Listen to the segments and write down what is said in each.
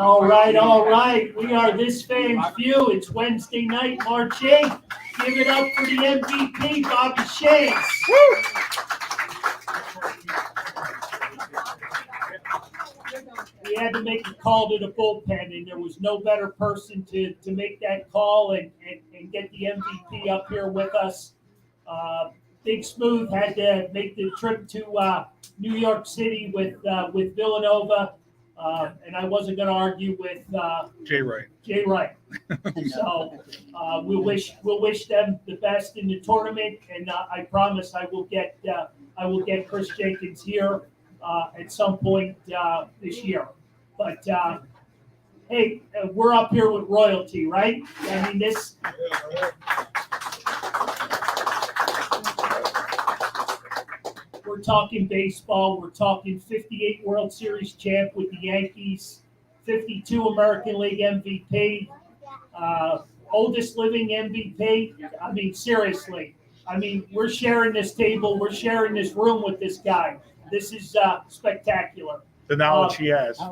All right, all right. We are This Fan's View. It's Wednesday night, March 8th. Give it up for the MVP, Bobby Shakes. We had to make a call to the bullpen, and there was no better person to make that call and get the MVP up here with us. Big Smooth had to make the trip to New York City with Villanova, and I wasn't going to argue with Jay Wright. So we'll wish them the best in the tournament, and I promise I will get Chris Jenkins here at some point this year. But hey, we're up here with royalty, right? I mean this. We're talking baseball. We're talking 58 World Series champ with the Yankees, 52 American League MVP, oldest living MVP. I mean, seriously. I mean, we're sharing this table. We're sharing this room with this guy. This is spectacular. The knowledge he has. I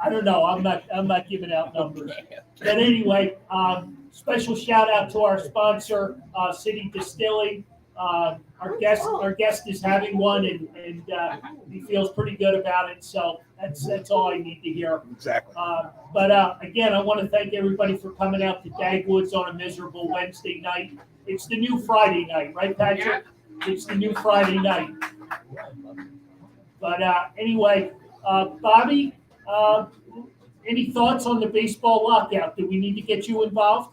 don't know. I'm not giving out numbers. But anyway, special shout out to our sponsor, City Distilling. Our guest is having one, and he feels pretty good about it. So that's all I need to hear. Exactly. But again, I want to thank everybody for coming out to Dagwood's on a miserable Wednesday night. It's the new Friday night, right, Patrick? It's the new Friday night. But anyway, Bobby, any thoughts on the baseball lockout? Do we need to get you involved?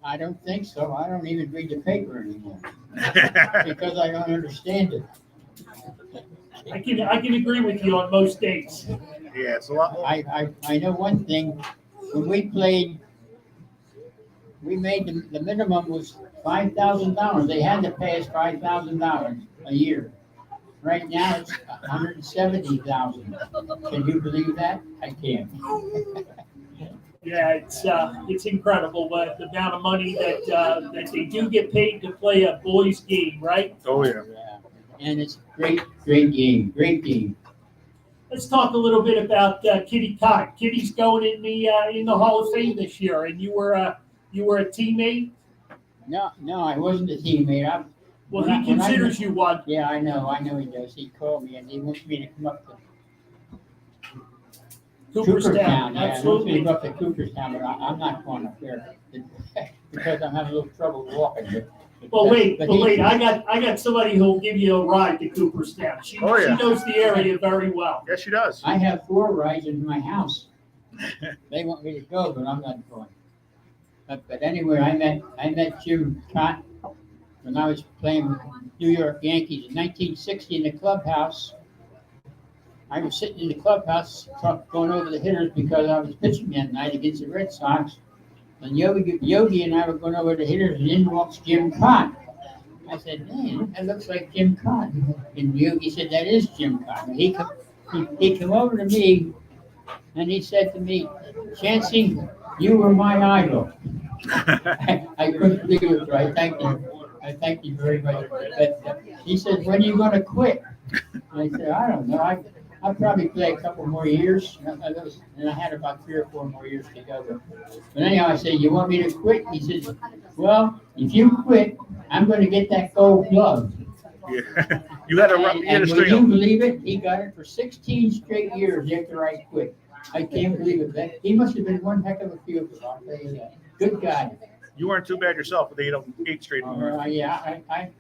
I don't think so. I don't even read the paper anymore because I don't understand it. I can agree with you on most days. Yeah, it's a lot. I know one thing. When we played, we made the minimum was $5,000. They had to pay us $5,000 a year. Right now it's $170,000. Can you believe that? I can't. Yeah, it's incredible the amount of money that they do get paid to play a boys' game, right? Oh yeah. And it's great game, great game. Let's talk a little bit about Kitty Cott. Kitty's going in the Hall of Fame this year, and you were a teammate. No, I wasn't a teammate. He considers you one. Yeah, I know he does. He called me and he wants me to come up to Cooperstown. Yeah, Absolutely. He wants me to go up to Cooperstown, but I'm not going up there because I'm having a little trouble walking. But wait! I got somebody who'll give you a ride to Cooperstown. She knows the area very well. Yes, she does. I have 4 rides in my house. They want me to go, but I'm not going. But anyway, I met Jim Cott when I was playing with New York Yankees in 1960 in the clubhouse. I was sitting in the clubhouse going over the hitters because I was pitching that night against the Red Sox. And Yogi and I were going over the hitters, and in walks Jim Cott. I said, man, that looks like Jim Cott. And Yogi said, that is Jim Cott. And he came over to me, and he said to me, Chancey, you were my idol. I couldn't believe it, so I thank you very much. But he said, when are you going to quit? And I said, I don't know. I'll probably play a couple more years. And I had about 3 or 4 more years to go. But anyhow, I said, you want me to quit? He says, well, if you quit, I'm going to get that gold glove. Yeah. You had and would you believe it? He got it for 16 straight years after I quit. I can't believe it. He must have been one heck of a fielder, I'll tell you that. Good guy. You weren't too bad yourself with 8 straight. Yeah,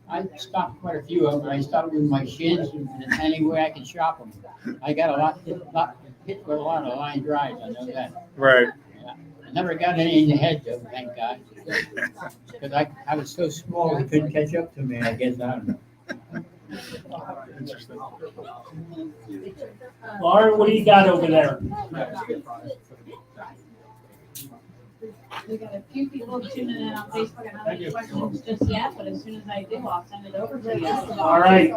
I stopped quite a few of them. I stopped with my shins and any way I could shop them. I got hit with a lot of line drives. I know that. Right. Yeah. I never got any in the head though, thank God. Because I was so small they couldn't catch up to me. I guess I don't know. Interesting. Lauren, what do you got over there? We got a few people tuning in on Facebook. I don't have any questions just yet, but as soon as I do, I'll send it over to you. All right.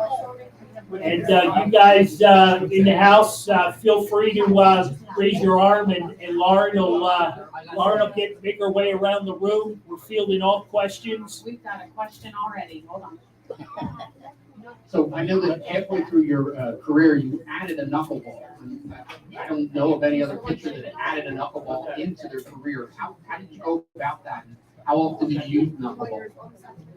And you guys in the house, feel free to raise your arm, and Lauren will make her way around the room. We're fielding all questions. We've got a question already. Hold on. So I know that halfway through your career, you added a knuckleball. I don't know of any other pitcher that added a knuckleball into their career. How did you go about that? And how often did you use knuckleball?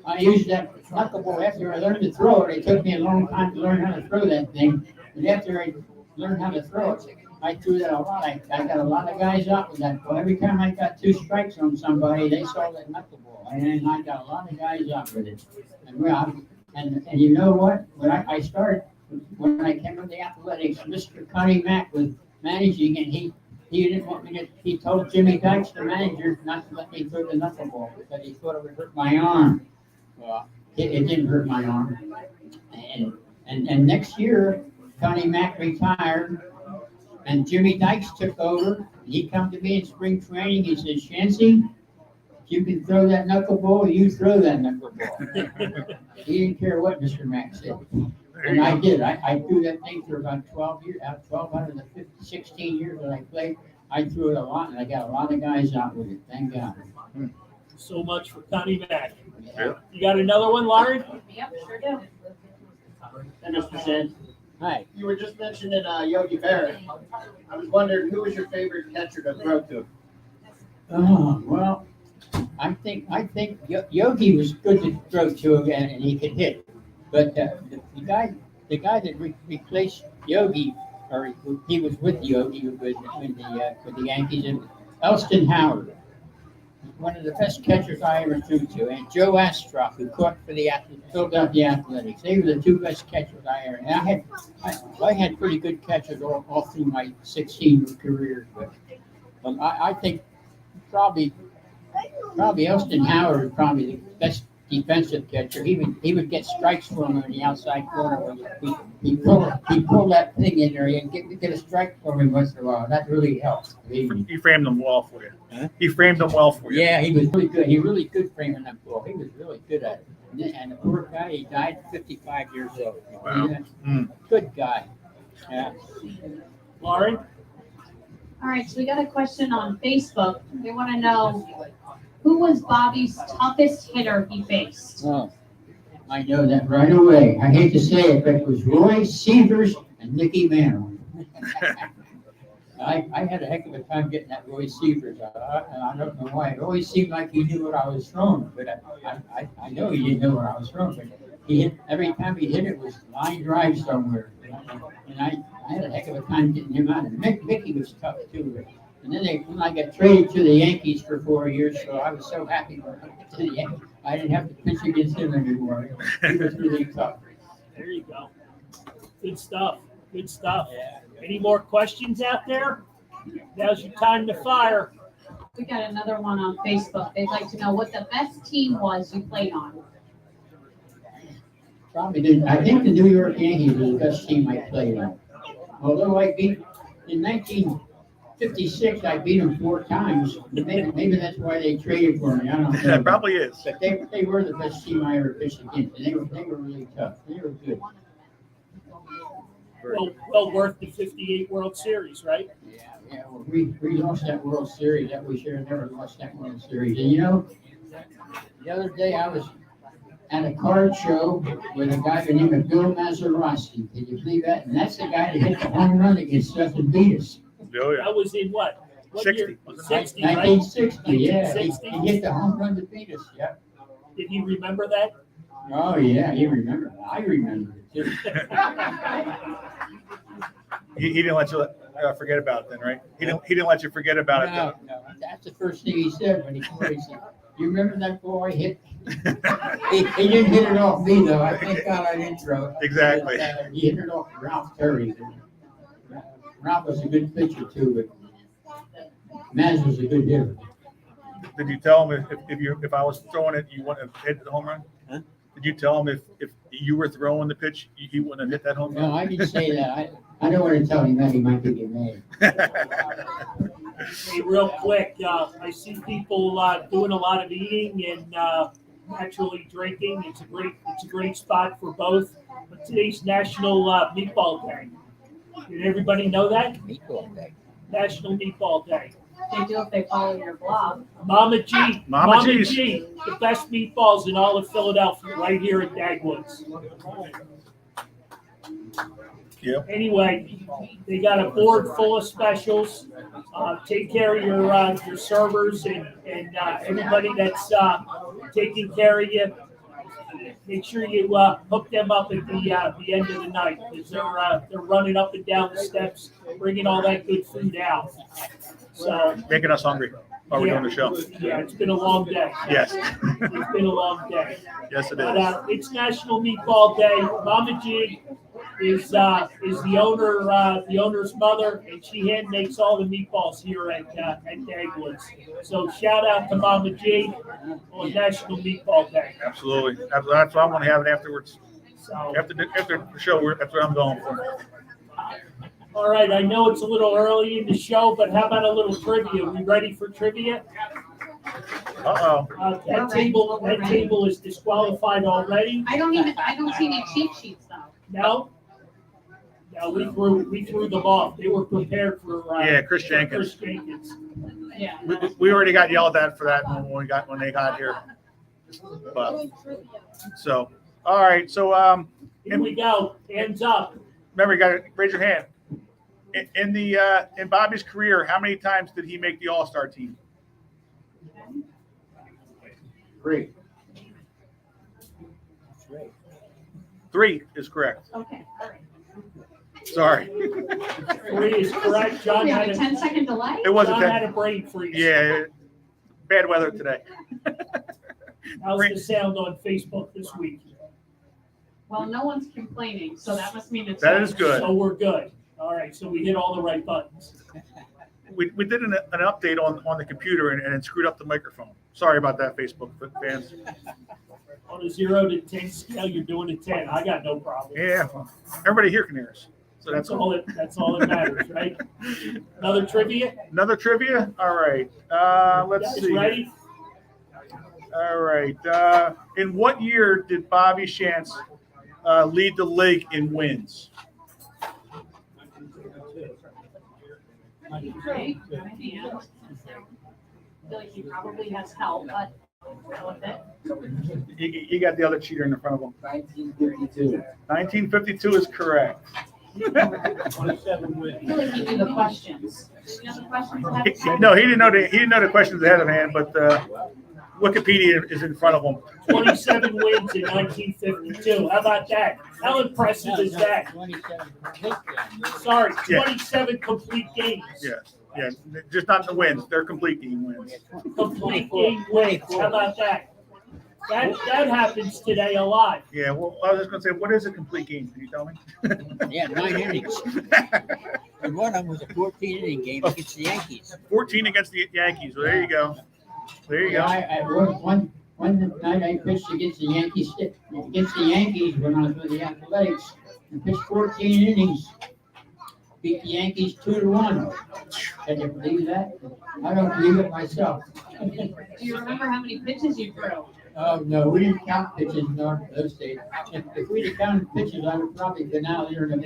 I used that knuckleball after I learned to throw it. It took me a long time to learn how to throw that thing. But after I learned how to throw it, I threw that a lot. I got a lot of guys out with that ball. Every time I got 2 strikes on somebody, they saw that knuckleball. And I got a lot of guys out with it. And you know what? When I started, when I came to the Athletics, Mr. Connie Mack was managing, and he didn't want me to. He told Jimmy Dykes, the manager, not to let me throw the knuckleball because he thought it would hurt my arm. Well, it didn't hurt my arm. And next year, Connie Mack retired, and Jimmy Dykes took over. He come to me in spring training. He said, "Shancy, if you can throw that knuckleball, you throw that knuckleball." He didn't care what Mr. Mack said. And I did. I threw that thing for about 12 years, 12 out of the 16 years that I played. I threw it a lot, and I got a lot of guys out with it. Thank God. So much for Connie Mack. Yeah. You got another one, Lauren? Yep, sure do. Hey, Mr. Shan, Hi. you were just mentioning Yogi Berra. I was wondering, who was your favorite catcher to throw to? Oh, well, I think Yogi was good to throw to again, and he could hit. But the guy that replaced Yogi, or he was with Yogi with the Yankees, and Elston Howard, one of the best catchers I ever threw to, and Joe Astroff, who caught for the Philadelphia Athletics. They were the 2 best catchers I ever. And I had pretty good catchers all through my 16-year career. But I think probably Elston Howard was probably the best defensive catcher. He would get strikes for him on the outside corner. He pull that thing in there and get a strike for me once in a while. That really helps. He framed them well for you. Huh? He framed them well for you. Yeah, he was really good. He really good framing that ball. He was really good at it. And the poor guy, he died 55 years old. Wow. Yeah. Good guy. Yeah. Lauren? All right, so we got a question on Facebook. They want to know, who was Bobby's toughest hitter he faced? Oh, I know that right away. I hate to say it, but it was Roy Severs and Mickey Mantle. I had a heck of a time getting that Roy Severs. I don't know why. It always seemed like he knew what I was throwing, but I know he didn't know what I was throwing. But he hit, every time he hit it was line drive somewhere. And I had a heck of a time getting him out. And Mickey was tough too. And then when I got traded to the Yankees for 4 years, so I was so happy when I got to the Yankees. I didn't have to pitch against him anymore. He was really tough. There you go. Good stuff. Good stuff. Yeah. Any more questions out there? Now's your time to fire. We got another one on Facebook. They'd like to know what the best team was you played on. Probably didn't. I think the New York Yankees was the best team I played on. Although I beat in 1956, I beat them 4 times. Maybe that's why they traded for me. I don't know. That probably is. But they were the best team I ever pitched against. And they were really tough. They were good. Well worth the 58 World Series, right? Yeah. Well, we lost that World Series. That we should have never lost that World Series. And you know, the other day I was at a card show with a guy by the name of Bill Mazeroski. Can you believe that? And that's the guy that hit the home run against us and beat us. Oh, yeah. That was in what? What 60, year? wasn't it? 60, right? 1960, yeah. 1960. He hit the home run to beat us, yeah. Did he remember that? Oh, yeah, he remembered it. I remember it, too. He didn't let you forget about it then, right? He didn't let you forget about it then. No, that's the first thing he said when he called. He said, "You remember that ball I hit?" He didn't hit it off me, though. I thank God I didn't throw it. Exactly. He hit it off Ralph Terry. Ralph was a good pitcher, too, but Maz was a good hitter. Did you tell him if I was throwing it, you wouldn't have hit the home run? Huh? Did you tell him if you were throwing the pitch, he wouldn't have hit that home No, run? I didn't say that. I don't want to tell him that. He might get mad. Hey, real quick, I see people doing a lot of eating and naturally drinking. It's a great spot for both. But today's National Meatball Day. Did everybody know that? Meatball day. National Meatball Day. They do if they follow your blog. Mama G. Mama G's. G. The best meatballs in all of Philadelphia, right here at Dagwood's. Yeah. Anyway, they got a board full of specials. Take care of your servers and everybody that's taking care of you. Make sure you hook them up at the end of the night because they're running up and down the steps, bringing all that good food out. So Making us hungry while we're doing the show. yeah, it's been a long day. Yes. It's been a long day. Yes, it But is. it's National Meatball Day. Mama G is the owner's mother, and she hand makes all the meatballs here at Dagwood. So shout out to Mama G on National Meatball Day. Absolutely. That's what I want to have it afterwards. So After the show, that's what I'm going for. all right, I know it's a little early in the show, but how about a little trivia? We ready for trivia? Uh-oh. That table is disqualified already. I don't see any cheat sheets though. No? No, we threw them off. They were prepared for Yeah, Chris Jenkins. Chris Jenkins. Yeah. We already got yelled at for that when they got here. But so, all right. So Here we go. Hands up. remember, you got to raise your hand. In Bobby's career, how many times did he make the All-Star team? Great. 3 is correct. Okay, all right. Sorry. 3 is correct. John We have had a a 10-second delay? It wasn't John had that. a brain freeze. Yeah, bad weather today. How's the sound on Facebook this week? Well, no one's complaining, so that must mean it's. That is good. So we're good. All right, so we hit all the right buttons. We did an update on the computer and it screwed up the microphone. Sorry about that, Facebook fans. On a 0 to 10 scale, you're doing a 10. I got no problem. Yeah, everybody here can hear us. So That's all that matters, right? Another trivia? Another trivia? All right. Let's Guys see. ready? All right. In what year did Bobby Shantz lead the league in wins? Right, my hand. I feel like he probably has help, but go with it. You got the other cheater in the front of him. 1952. 1952 is correct. I feel like he knew the questions. You know the questions ahead of time? No, he didn't know the questions ahead of hand, but Wikipedia is in front of him. 27 wins in 1952. How about that? How impressive is that? 27 complete games. Sorry, Yeah. 27 complete games. Yeah, just not the wins. They're complete game wins. Complete game wins. How about that? That happens today a lot. Yeah, well, I was just going to say, what is a complete game? Can you tell me? Yeah, 9 innings. And one of them was a 14-inning game against the Yankees. 14 against the Yankees. Well, there you go. There you Yeah, go. one night I pitched against the Yankees when I was with the Athletics. I pitched 14 innings. Beat the Yankees 2-1. Can you believe that? I don't believe it myself. Do you remember how many pitches you threw? Oh, no, we didn't count pitches in those days. If we'd have counted pitches, I would probably been out there in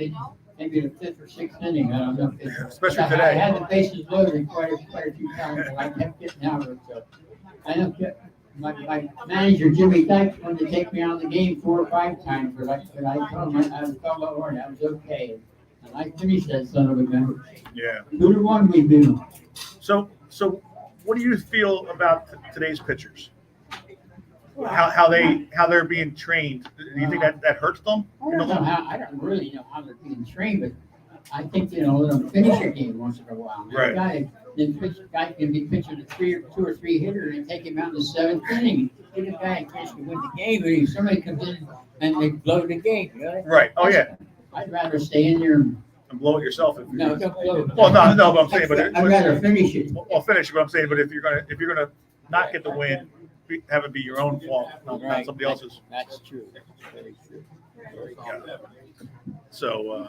maybe the 5th or 6th inning. I don't know. Especially I today. had the bases loaded quite a few times, but I kept getting out of it. So I don't get my manager Jimmy Dykes wanted to take me out of the game 4 or 5 times, but I told him I was over and I was okay. And I finished that son of a gun. Yeah. 2-1 we beat them. So what do you feel about today's pitchers? How they're being trained? Do you think that hurts them? I don't really know how they're being trained, but I think, let them finish a game once in a while. Right. Guy can be pitching a 2 or 3 hitter and take him out in the 7th inning. Give the guy a chance to win the game, and if somebody comes in and they blow the game. Right. Oh yeah. I'd rather stay in there. And blow it yourself. If No, don't blow it. Well, no, but I'm saying, I'd rather finish it. Well, finish it. But I'm saying, but if you're gonna not get the win, have it be your own fault, not somebody else's. That's true. Very true. Yeah. So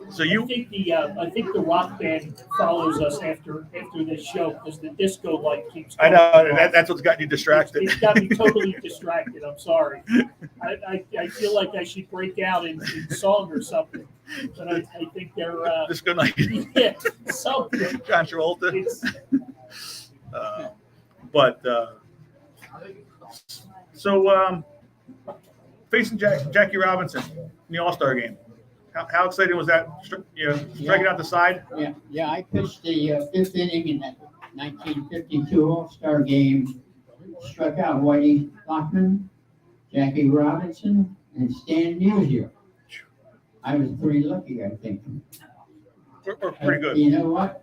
I think the rock band follows us after this show because the disco light keeps. I going. know that's what's gotten you distracted. It's got me totally distracted. I'm sorry. I feel like I should break out in song or something, but I think they're Just good night, yeah, something. John Travolta. It's, facing Jackie Robinson in the All-Star game. How exciting was that? Striking out the side. Yeah. I pitched the fifth inning in that 1952 All-Star game. Struck out Whitey Lockman, Jackie Robinson, and Stan Musial. I was pretty lucky, I think. We're pretty good. You know what?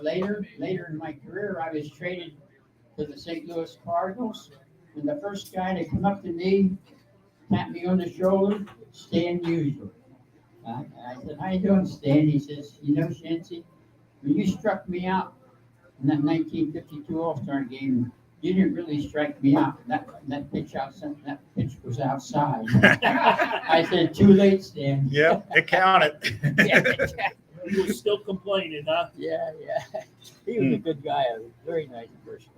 Later in my career, I was traded to the St. Louis Cardinals, and the first guy to come up to me, tap me on the shoulder, Stan Musial. I said, "How you doing, Stan?" He says, "You know, Shancy, when you struck me out in that 1952 All-Star game, you didn't really strike me out. That pitch was outside." I said, "Too late, Stan." Yep, it counted. He was still complaining, huh? Yeah. He was a good guy, a very nice person.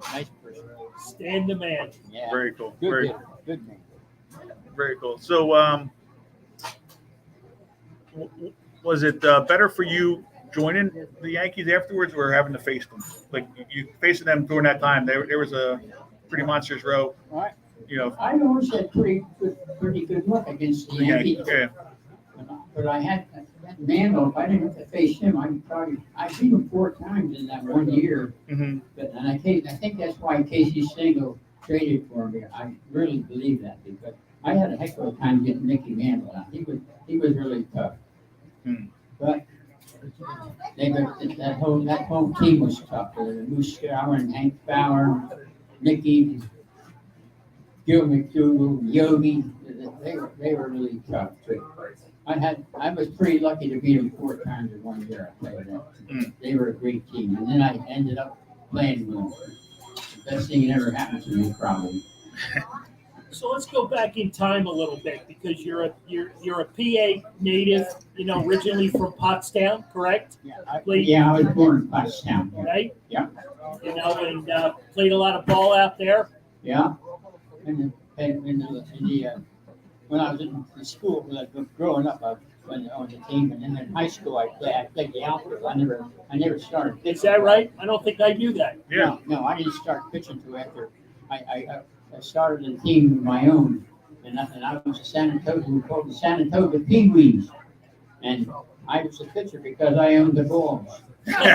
Stand the man. Yeah. Very cool. Good man. Very cool. So, was it better for you joining the Yankees afterwards, or having to face them? Like you facing them during that time, there was a pretty monstrous row. All right. I always had pretty good luck against the Yankees. Yeah. But I had Mandel. If I didn't have to face him, I beat him 4 times in that 1 year. Mm-hmm. I think that's why Casey Stengel traded for me. I really believe that, because I had a heck of a time getting Mickey Mandel out. He was really tough. Hmm. But that whole team was tough. Moose Scour and Hank Bauer, Mickey, Gil McDougal, Yogi. They were really tough too. I was pretty lucky to beat them 4 times in 1 year. I tell you that. Mm. They were a great team, and then I ended up playing with them. The best thing that ever happened to me, probably. So let's go back in time a little bit, because you're a PA native, originally from Pottstown, correct? Yeah, I was born in Pottstown. Right? Yeah. And played a lot of ball out there. Yeah. When I was in school, growing up, I was on the team, and then in high school I played the outfield. I never started pitching. Is that right? I don't think I knew that. Yeah. No, I didn't start pitching until after I started a team of my own, and I was we called the San Antonio Penguins, and I was a pitcher because I owned the balls. That's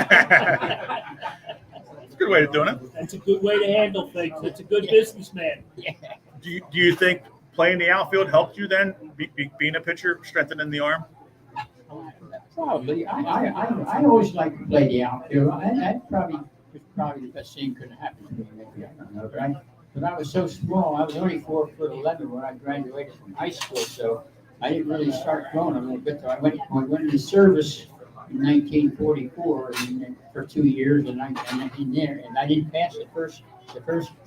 a good way of doing it. That's a good way to handle things. That's a good businessman. Yeah. Do you think playing the outfield helped you then, being a pitcher, strengthening the arm? Probably. I always liked to play the outfield. That probably was the best thing could have happened to me. Maybe, I don't know. But I was so small. I was only 4'11" when I graduated from high school, so I didn't really start growing a little bit. So I went into service in 1944 for 2 years, and I didn't pass the first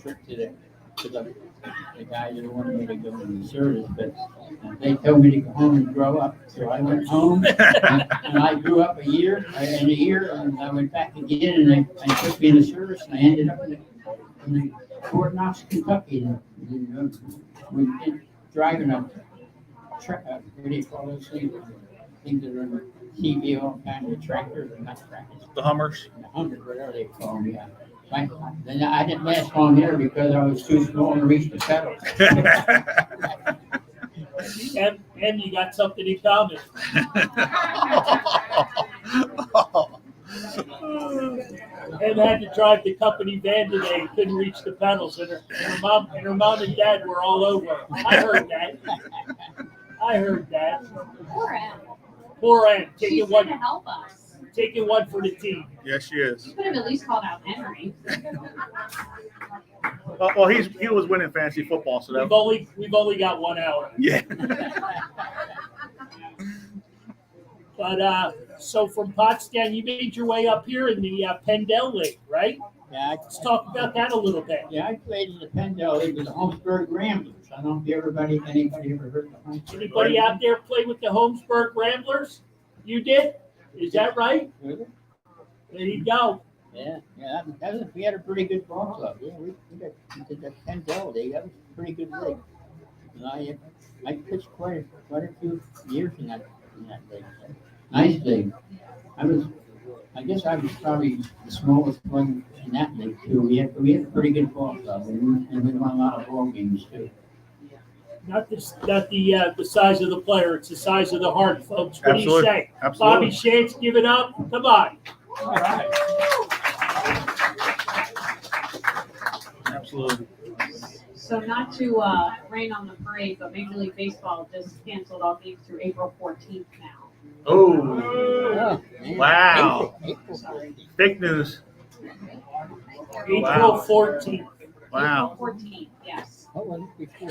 trip to the guys that wanted me to go into service, but they told me to go home and grow up. So I went home, and I grew up a year, and I went back again, and they took me into service, and I ended up in Fort Knox, Kentucky. We did driving a truck. What do you call those things? Things that are in the TVO kind of tractors, or not tractors. The Hummers. The Hummers, whatever they call them, yeah. Then I didn't last long there because I was too small to reach the pedal. And you got something in common. Em had to drive the company van today and couldn't reach the pedals, and her mom and dad were all over. I heard that. Poor Em. She's here to help us. Taking one for the team. Yes, she is. You could have at least called out Henry. Well, he was winning fantasy football, so that. We've only got 1 hour. Yeah. But so from Pottstown, you made your way up here in the Pendel League, right? Yeah, Let's talk about that a little bit. Yeah, I played in the Pendel League with the Holmesburg Ramblers. I don't know if anybody ever heard of the Holmesburg. Anybody out there play with the Holmesburg Ramblers? You did? Is that right? Really? There you go. Yeah. We had a pretty good ball club. Yeah, we did the Pendel League. That was a pretty good league. And I pitched quite a few years in that league. Nice league. I guess I was probably the smallest one in that league too. We had a pretty good ball club, and we won a lot of ball games too. Not the size of the player, it's the size of the heart, folks. What do you Absolutely. say? Absolutely. Bobby Shantz, give it up. Come on. All right. Absolutely. So not to rain on the parade, but Major League Baseball just canceled all games through April 14th now. Oh, Oh, man. wow. April. Fake news. April Wow. 14th. Wow. April 14th, yes. What was it before?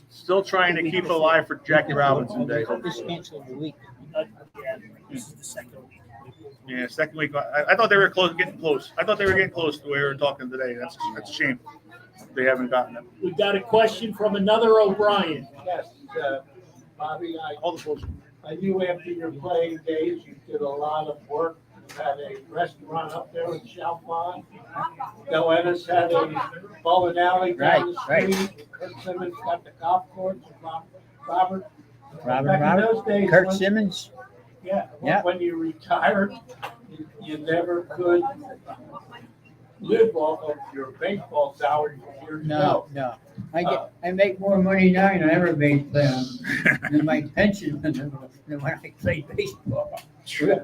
Still trying to keep it alive for Jackie Robinson Day. This canceled the week. Yeah, this is the second week. Yeah, second week. I thought they were getting close. I thought they were getting close to where we were talking today. That's a shame. They haven't gotten it. We've got a question from another O'Brien. Yes, Bobby, All the close. I knew after your playing days, you did a lot of work. You had a restaurant up there in Chalfont. Del Ennis had a bowling alley down the Right, street. Kurt Simmons got the golf course. Robert. Robert, Back in those days, Kurt when- Simmons. Yeah, Yeah. when you retired, you never could live off of your baseball salary years ago. No. I make more money now than I ever made than my pension than when I played baseball.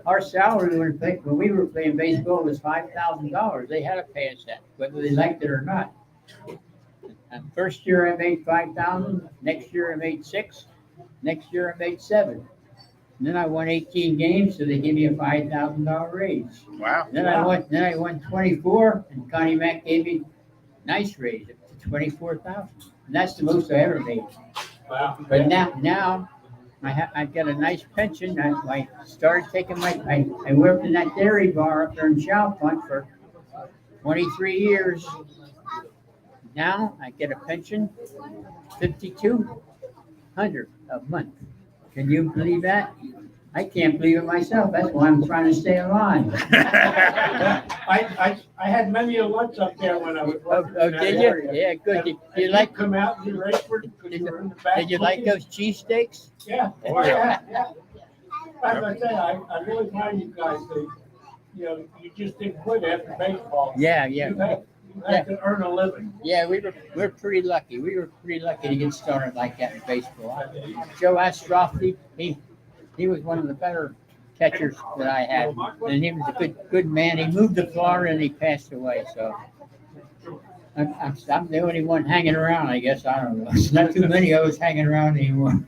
Our salary when we were playing baseball was $5,000. They had to pay us that, whether they liked it or not. And first year I made $5,000. Next year I made $6,000. Next year I made $7,000. And then I won 18 games, so they gave me a $5,000 raise. Wow. Then I won 24, and Connie Mack gave me a nice raise up to 24,000. And that's the most I ever made. Wow. But now I've got a nice pension. I started taking I worked in that dairy bar up there in Chalfont for 23 years. Now I get a pension, $5,200 a month. Can you believe that? I can't believe it myself. That's why I'm trying to stay alive. I had many a lunch up there when I was working in that Did you? area. Yeah, good. And Did you you like? come out and you raced for because you were in the back. Did you like cooking. those cheesesteaks? Yeah, oh, yeah. As I say, I really find you guys, you just didn't quit after baseball. Yeah. You had to earn a living. Yeah, we're pretty lucky. We were pretty lucky to get started like that in baseball. Joe Astrofi, he was one of the better catchers that I had, and he was a good man. He moved to Florida and he passed away. So I'm the only one hanging around, I guess. I don't know. It's not too many of us hanging around anymore.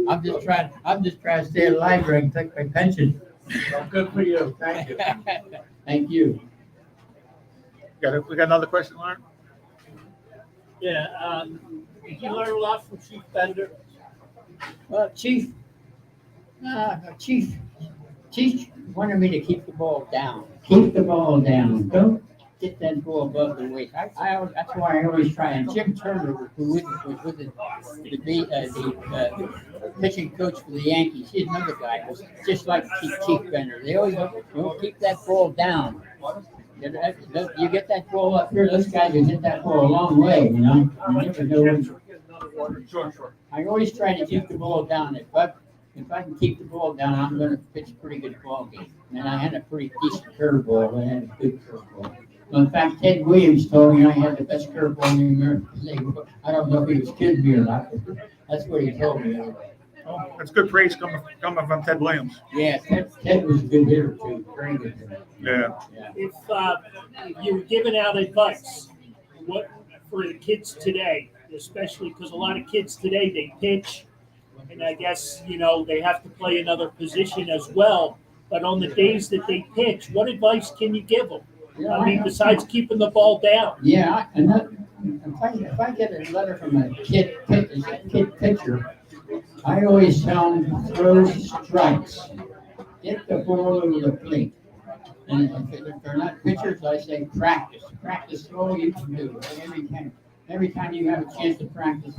I'm just trying to stay alive where I can take my pension. Well, good for you. Thank you. Thank you. We got another question, Lauren? Yeah, did you learn a lot from Chief Bender? Well, Chief wanted me to keep the ball down. Keep the ball down. Don't get that ball above the waist. That's why I always try. And Jim Turner, who was with the pitching coach for the Yankees, he's another guy. Was just like Chief Bender. They always don't keep that ball down. You get that ball up here, those guys can hit that ball a long way, you know. I always try to keep the ball down. If I can keep the ball down, I'm going to pitch a pretty good ball game. And I had a pretty decent curveball. I had a good curveball. Well, in fact, Ted Williams told me I had the best curveball in the American League. I don't know if he was kidding me or not, but that's what he told me. Oh, that's good praise coming from Ted Williams. Yeah, Ted was a good hitter too. Very good hitter. Yeah. If you were giving out advice, what for the kids today, especially because a lot of kids today, they pitch, and I guess, they have to play another position as well. But on the days that they pitch, what advice can you give them? I mean, besides keeping the ball down. Yeah, if I get a letter from a kid pitcher, I always tell them throw strikes. Get the ball over the plate. And if they're not pitchers, I say practice. Practice all you can do. Every time you have a chance to practice.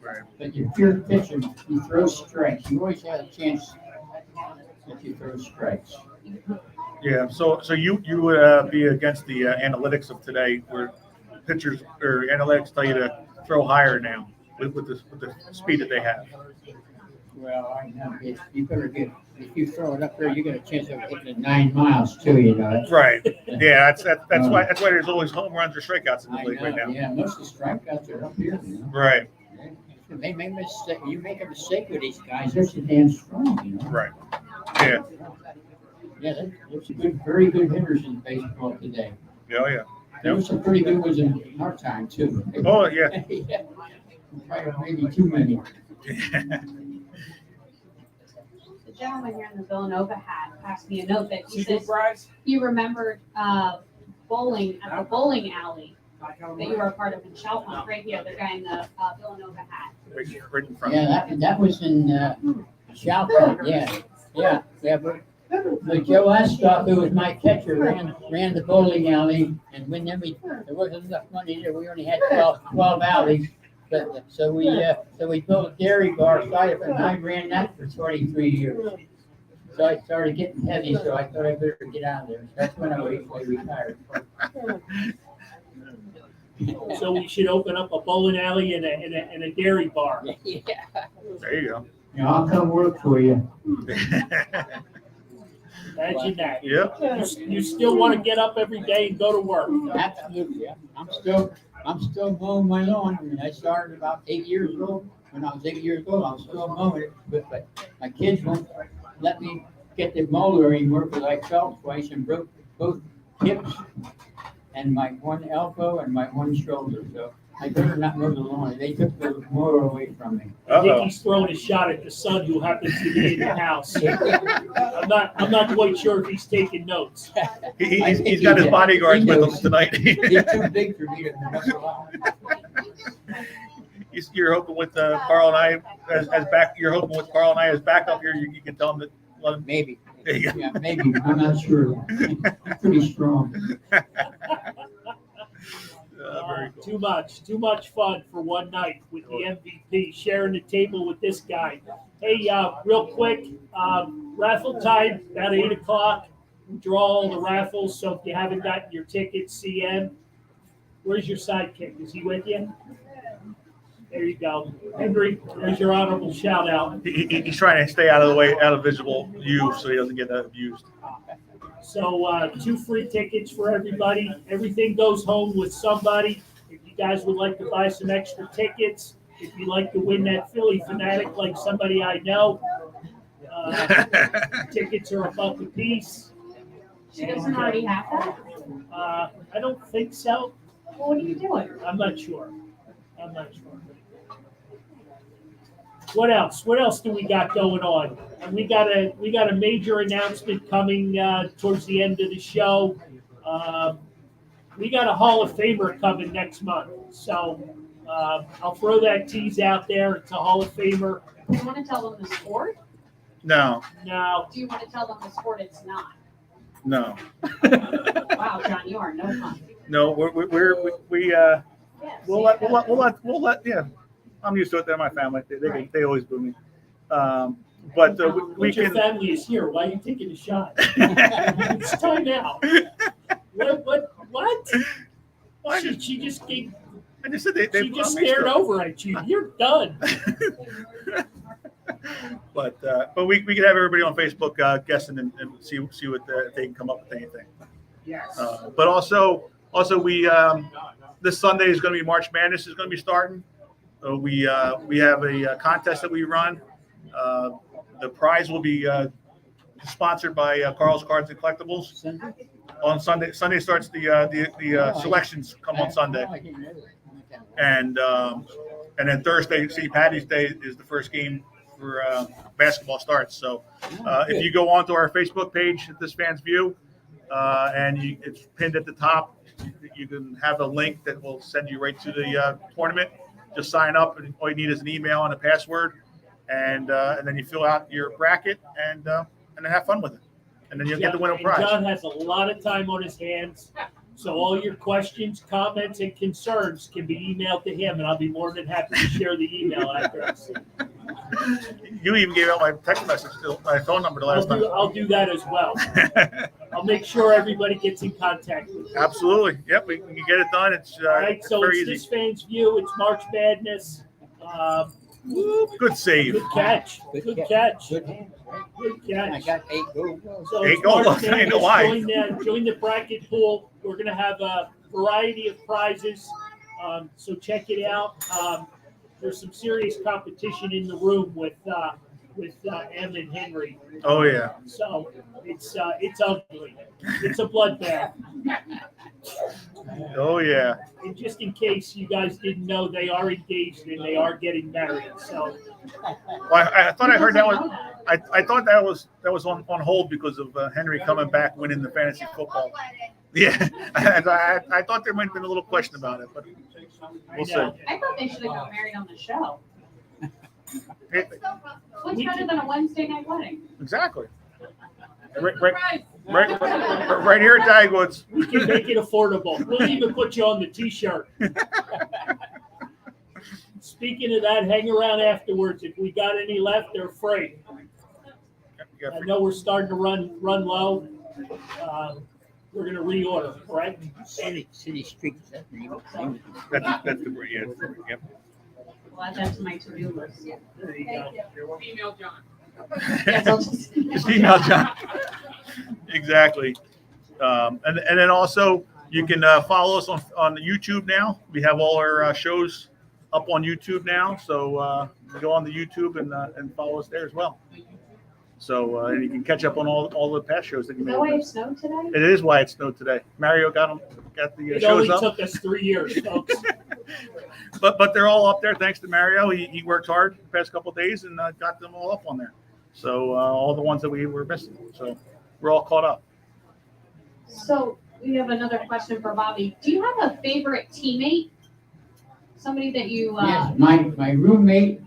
Right. But if you're a pitcher, you throw strikes. You always have a chance if you throw strikes. Yeah. So you would be against the analytics of today, where pitchers or analytics tell you to throw higher now with the speed that they have. Well, I know you better get. If you throw it up there, you get a chance of hitting it 9 miles too. You know. Right. Yeah. That's why there's always home runs or strikeouts in the I league right know. now. Yeah, most of the strikeouts are up here. You know? Right. They make mistake. You make a mistake with these guys, they're so damn strong, you know. Right. Yeah. Yeah, there's some good, very good hitters in baseball today. Yeah. Yeah. There were some pretty good ones in our time too. Oh yeah. Yeah. Probably maybe too many. The gentleman here in the Villanova hat passed me a note that he Secret says prize? he remembered bowling at the bowling alley that you were a part of in Chalfont, right here, the guy in the Villanova hat. Right in front. Yeah, that was in Chalfont, yeah. But Joe Estoff, who was my catcher, ran the bowling alley, and when then there wasn't enough money there, we only had 12 alleys. But so we built a dairy bar side of it, and I ran that for 23 years. So I started getting heavy, so I thought I better get out of there. That's when I retired. So we should open up a bowling alley and a dairy bar. Yeah. There you go. Yeah, I'll come work for you. Imagine that. Yeah. You still want to get up every day and go to work. Absolutely. Yeah. I'm still mowing my lawn. I mean, I started about 8 years old. When I was 8 years old, I was still mowing it. But my kids won't let me get the mower anymore because I fell twice and broke both hips and my one elbow and my one shoulder. So I better not mow the lawn. They took the mower away from me. I think he's throwing a shot at the son who happens to be in the house. I'm not quite sure if he's taking notes. He's got his bodyguards with him tonight. He's too big for me to mess around. You're hoping with Carl and I as back. You're hoping with Carl and I as backup here. You can tell him that. Let him. Maybe. There you go. Yeah, maybe. I'm not sure. I'm pretty strong. Very cool. Too much fun for one night with the MVP, sharing the table with this guy. Hey, real quick, raffle time, about 8 o'clock. We draw all the raffles, so if you haven't gotten your tickets, CM, where's your sidekick? Is he with you? There you go. Henry, there's your honorable shout out. He's trying to stay out of the way, out of visible view, so he doesn't get abused. So 2 free tickets for everybody. Everything goes home with somebody. If you guys would like to buy some extra tickets, if you'd like to win that Philly Fanatic like somebody I know, tickets are $1 a piece. She doesn't already have that? I don't think so. Well, what are you doing? I'm not sure. What else? What else do we got going on? And we got a major announcement coming towards the end of the show. We got a Hall of Famer coming next month. So I'll throw that tease out there. It's a Hall of Famer. Do you want to tell them the sport? No. Now, Do you want to tell them the sport it's not? No. Wow, John, you are no fun. No. We'll let. Yeah. I'm used to it. They're my family. They always boo me. But we your can. family is here. Why are you taking a shot? It's time out. What? She just gave. I just said they She just stared over at you. You're done. But we can have everybody on Facebook guessing and see what if they can come up with anything. Yes. But also we this Sunday is going to be March Madness is going to be starting. We have a contest that we run. The prize will be sponsored by Carl's Cards and Collectibles on Sunday. Sunday starts the selections come on Sunday, and then Thursday, St. Patty's Day is the first game for basketball starts. So if you go onto our Facebook page at This Fan's View, and it's pinned at the top, you can have a link that will send you right to the tournament. Just sign up, and all you need is an email and a password, and then you fill out your bracket, and then have fun with it, and then you'll get the winning and prize. John has a lot of time on his hands, so all your questions, comments, and concerns can be emailed to him, and I'll be more than happy to share the email address. You even gave out my text message, my phone number the last time. I'll do that as well. I'll make sure everybody gets in contact with you. Absolutely. Yep, we can get it done. It's All right, so very it's easy. This Fan's View. It's March Madness. Good save. Good catch. Good catch. Good hands. Good catch. I got 8 goals. So 8 it's goals. March I know why. Madness. Join the bracket pool. We're going to have a variety of prizes. So check it out. there's some serious competition in the room with Em and Henry. Oh yeah. So it's ugly. It's a bloodbath. Oh yeah. And just in case you guys didn't know, they are engaged and they are getting married. So Well, I thought I heard that was. I thought that was on hold because of Henry coming back, winning the fantasy football. Yeah, I thought there might have been a little question about it, but we'll see. I thought they should have got married on the show. What's We better can- than a Wednesday night wedding? Exactly. Right here at Dagwood's. we can make it affordable. We'll even put you on the T-shirt. Speaking of that, hang around afterwards. If we got any left, they're free. I know we're starting to run low. We're going to reorder, correct? City Streets, that's the name of it. That's the yeah. Yep. Well, add that to my to-do list. There you go. Female John. Yes, I'll just- Just email John. Exactly. And then also you can follow us on YouTube now. We have all our shows up on YouTube now, so go on the YouTube and follow us there as well. So and you can catch up on all the past shows that you Is made. that why it snowed today? It is why it snowed today. Mario got the It shows only up, took us 3 years, folks. but they're all up there thanks to Mario. He worked hard the past couple of days and got them all up on there. So all the ones that we were missing. So we're all caught up. So we have another question for Bobby. Do you have a favorite teammate? Somebody that you, Yes, my roommate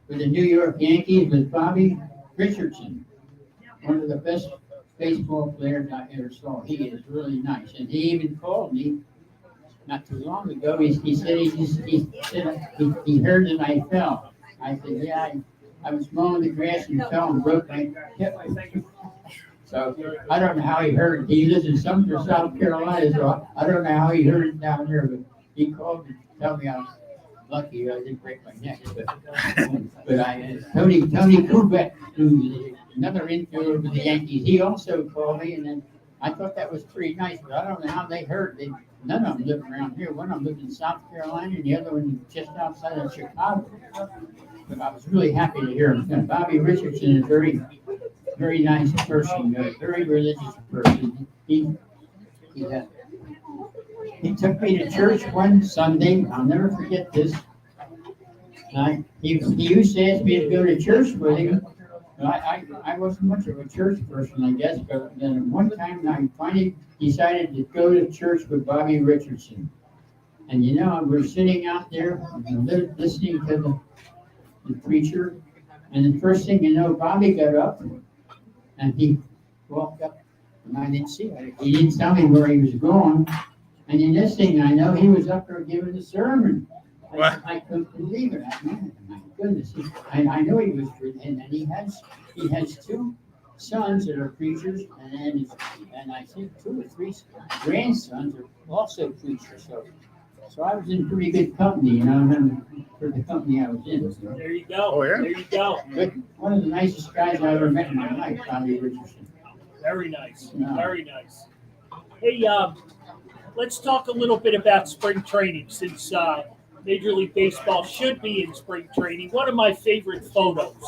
with the New York Yankees was Bobby Richardson, one of the best baseball players I ever saw. He is really nice, and he even called me not too long ago. He said he heard that I fell. I said, yeah, I was mowing the grass and fell and broke my hip. So I don't know how he heard it. He lives in Sumter, South Carolina, so I don't know how he heard it down here, but he called me to tell me I was lucky I didn't break my neck. But Tony Kubek, who's another infielder with the Yankees, he also called me, and then I thought that was pretty nice, but I don't know how they heard. None of them live around here. One of them lived in South Carolina, and the other one just outside of Chicago. But I was really happy to hear him. And Bobby Richardson is a very, very nice person, a very religious person. He took me to church one Sunday. I'll never forget this. He used to ask me to go to church with him. I wasn't much of a church person, I guess, but then one time I finally decided to go to church with Bobby Richardson. And we're sitting out there listening to the preacher, and the first thing you know, Bobby got up and he walked up, and I didn't see it. He didn't tell me where he was going. And the next thing I know, he was up there giving a sermon. I couldn't believe it. My goodness. I know he was, and he has two sons that are preachers, and I think 2 or 3 grandsons are also preachers. So I was in pretty good company, for the company I was in. So. There you go. Oh, yeah? There you go. But one of the nicest guys I ever met in my life, Bobby Richardson. Very nice. Yeah. Very nice. Hey, let's talk a little bit about spring training since Major League Baseball should be in spring training. One of my favorite photos,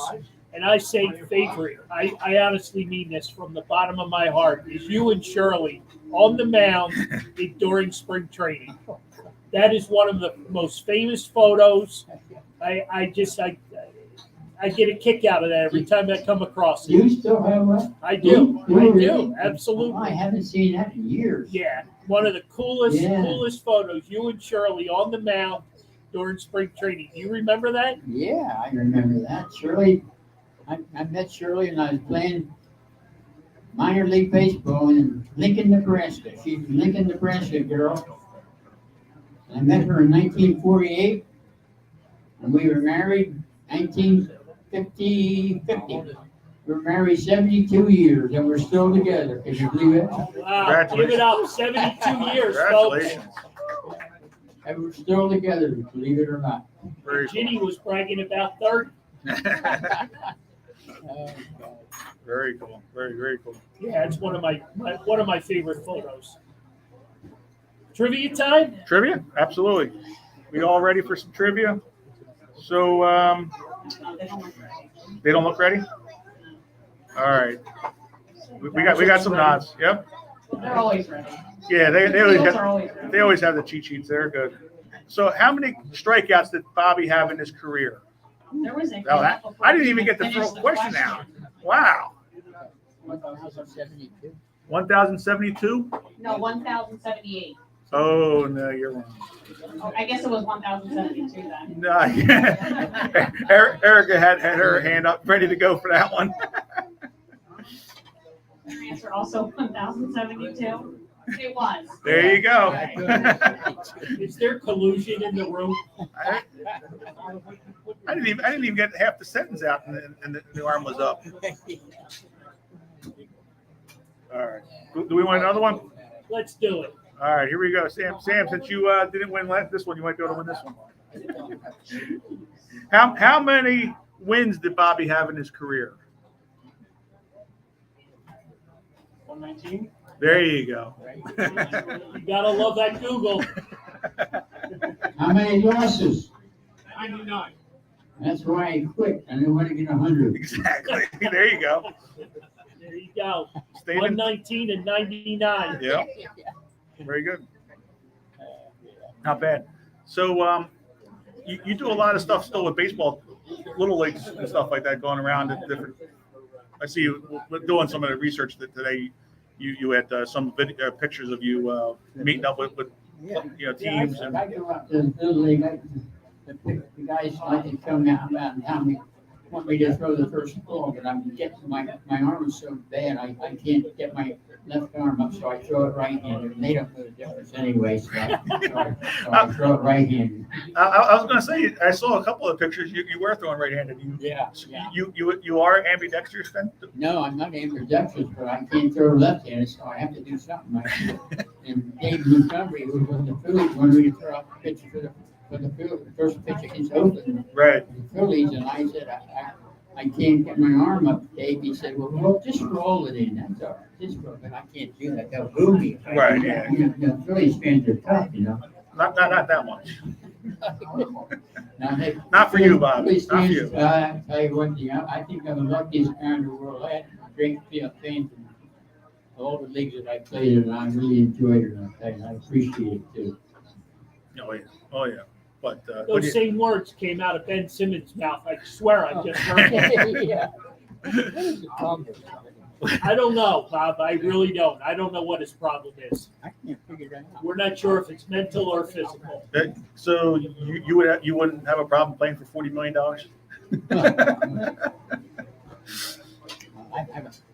and I say favorite, I honestly mean this from the bottom of my heart, is you and Shirley on the mound during spring training. That is one of the most famous photos. I get a kick out of that every time I come across Do you it. still have one? I do. You I really? do. Absolutely. I haven't seen that in years. Yeah, one of the coolest Yeah. photos. You and Shirley on the mound during spring training. Do you remember that? Yeah, I remember that. Shirley, I met Shirley and I was playing minor league baseball in Lincoln, Nebraska. She's a Lincoln, Nebraska girl. I met her in 1948, and we were married 1950. We were married 72 years, and we're still together. Can you believe it? Wow, give it up. 72 years, folks. Congratulations. And we're still together, believe it or not. Very Ginny was bragging about 30. Very cool. Very, very cool. Yeah, it's one of my favorite photos. Trivia time? Trivia? Absolutely. We all ready for some trivia? So they don't look ready. All right. We got some nods. Yep. They're always ready. Yeah, they The always fields have, are always ready. they always have the cheat sheets. They're good. So how many strikeouts did Bobby have in his career? There was a. Oh, I didn't even get the Finish question out. Wow. 1,072. 1,072? No, 1,078. Oh, no, you're wrong. Oh, I guess it was 1,072 then. No, yeah. Erica had her hand up ready to go for that one. Your answer also 1,072. It was. There you go. Is there collusion in the room? I didn't even get half the sentence out, and the arm was up. All right. Do we want another one? Let's do it. All right, here we go. Sam, since you didn't win this one, you might be able to win this one. How many wins did Bobby have in his career? 119? There you go. You gotta love that Google. How many losses? 99. That's why I quit. I didn't want to get 100. Exactly. There you go. There you go. Stayed in. 119 and 99. Yeah. Very good. Not bad. So you do a lot of stuff still with baseball, little leagues and stuff like that, going around at different. I see you doing some of the research that today. You had some pictures of you meeting up with teams and. I go out to the little league. The guys like to come out and tell me, want me to throw the first ball, but I'm getting my arm is so bad I can't get my left arm up, so I throw it right-handed. And they don't know the difference anyway, so I throw it right-handed. I was going to say, I saw a couple of pictures. You were throwing right-handed. Yeah. You are ambidextrous then? No, I'm not ambidextrous, but I can't throw left-handed, so I have to do something. And Dave Montgomery, who was the Phillies, wanted me to throw out the pitch for the first pitch against Oakland. Right. The Phillies, and I said, I can't get my arm up, Dave. He said, well, just roll it in. That's all right. Just roll it. I can't do that. They'll boo me. If I do Right, that. The Phillies fans are tough, Not that much. Now, Not for you, Bob. Phillies Not for fans, you. I tell you one thing, I think I'm the luckiest guy in the world. I had great fans in all the leagues that I played in, and I really enjoyed it. And I appreciate it too. Oh yeah. But Those same words came out of Ben Simmons' mouth. I swear I just heard it. Yeah. I don't know, Bob. I really don't. I don't know what his problem is. I can't figure that out. We're not sure if it's mental or physical. so you wouldn't have a problem playing for $40 million?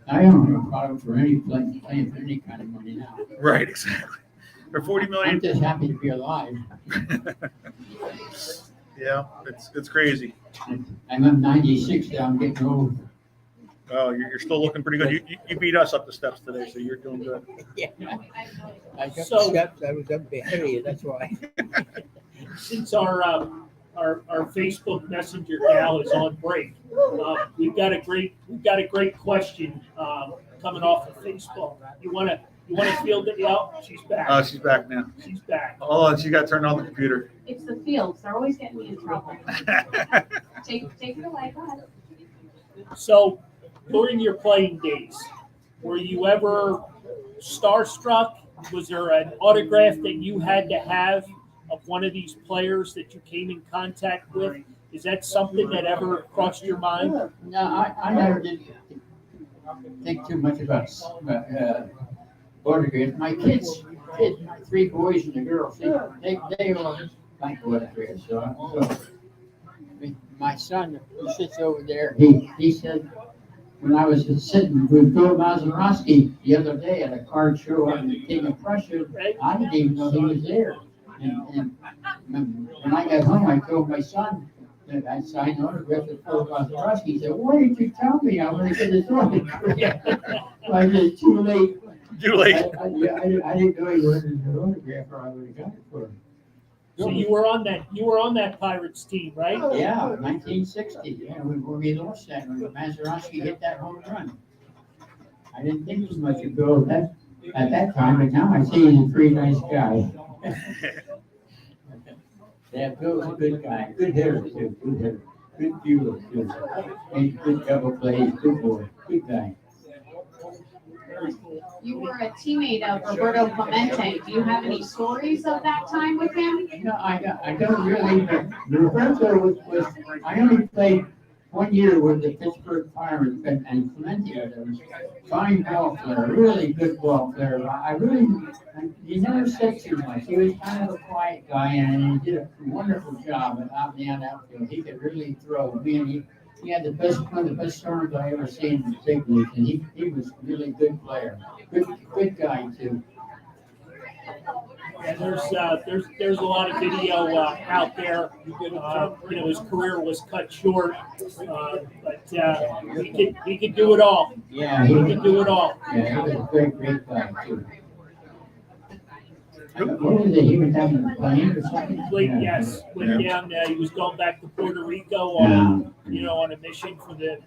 I don't have a problem for any playing for any kind of money now. Right, exactly. For $40 I'm million. just happy to be alive. Yeah, it's crazy. I'm 96 now. I'm getting old. Oh, you're still looking pretty good. You beat us up the steps today, so you're doing good. Yeah. I got So- the steps. I was up behind. That's why. Since our Facebook Messenger gal is on break, we've got a great question coming off of Facebook. You wanna field it out? She's back. Oh, she's back now. She's back. Oh, and she got turned on the computer. It's the fields. They're always getting me in trouble. Take it away. Go ahead. So, during your playing days, were you ever starstruck? Was there an autograph that you had to have of one of these players that you came in contact with? Is that something that ever crossed your mind? No, I never did think too much about autographs. My kids, my three boys and the girls, they all like autographs. So my son, who sits over there, he said, when I was sitting with Bill Mazeroski the other day at a card show up in the King of Prussia, I didn't even know he was there. And when I got home, I told my son that I signed autographs with Bill Mazeroski. He said, why didn't you tell me? I want to get his autograph. I said, too late. Too late. I didn't know he wanted an autograph, or I would have got it for him. So you were on that Pirates team, right? Yeah, 1960. Yeah, when we lost that, when Mazeroski hit that home run. I didn't think too much of Bill at that time, but now I see he's a pretty nice guy. Yeah, Bill's a good guy, good hitter too, good hitter, good viewer too. Makes good double plays, good boy, good guy. You were a teammate of Roberto Clemente. Do you have any stories of that time with him? No, I don't really, but Roberto was, I only played 1 year with the Pittsburgh Pirates, and Clemente was a fine ball player, really good ball player. He never said too much. He was kind of a quiet guy, and he did a wonderful job out in the outfield. He could really throw. He had one of the best arms I ever seen in the big leagues, and he was a really good player. Good guy too. Yeah, there's a lot of video out there. His career was cut short, but he could do it all. Yeah, He could do it all. Yeah, he was a great guy too. What was it? He was having a plane or something? Yes, went down. He was going back to Puerto Rico on on a mission for the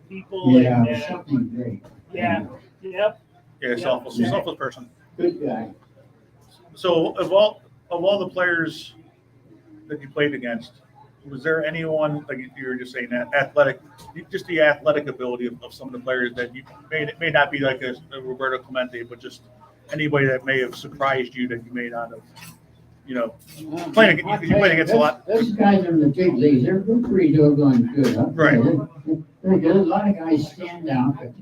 people. Yeah, And, something great. yeah, yep. Yeah, selfless person. Good guy. So of all the players that you played against, was there anyone, like you were just saying, that just the athletic ability of some of the players that you may not be like a Roberto Clemente, but just anybody that may have surprised you that you may not have, playing against a lot. Those guys are in the big leagues. They're pretty doggone good. Right. They're good. A lot of guys stand out, but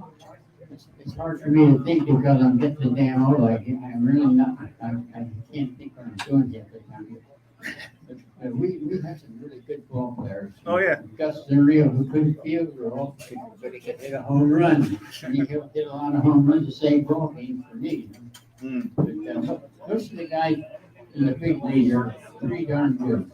it's hard for me to think because I'm getting the damn old. I'm really not. I can't think what I'm doing yet. But we have some really good ball players. Oh yeah. Gus and Rio, who couldn't field, were all but he could hit a home run. And he hit a lot of home runs to save ball games for me. But most of the guys in the big league are pretty darn good.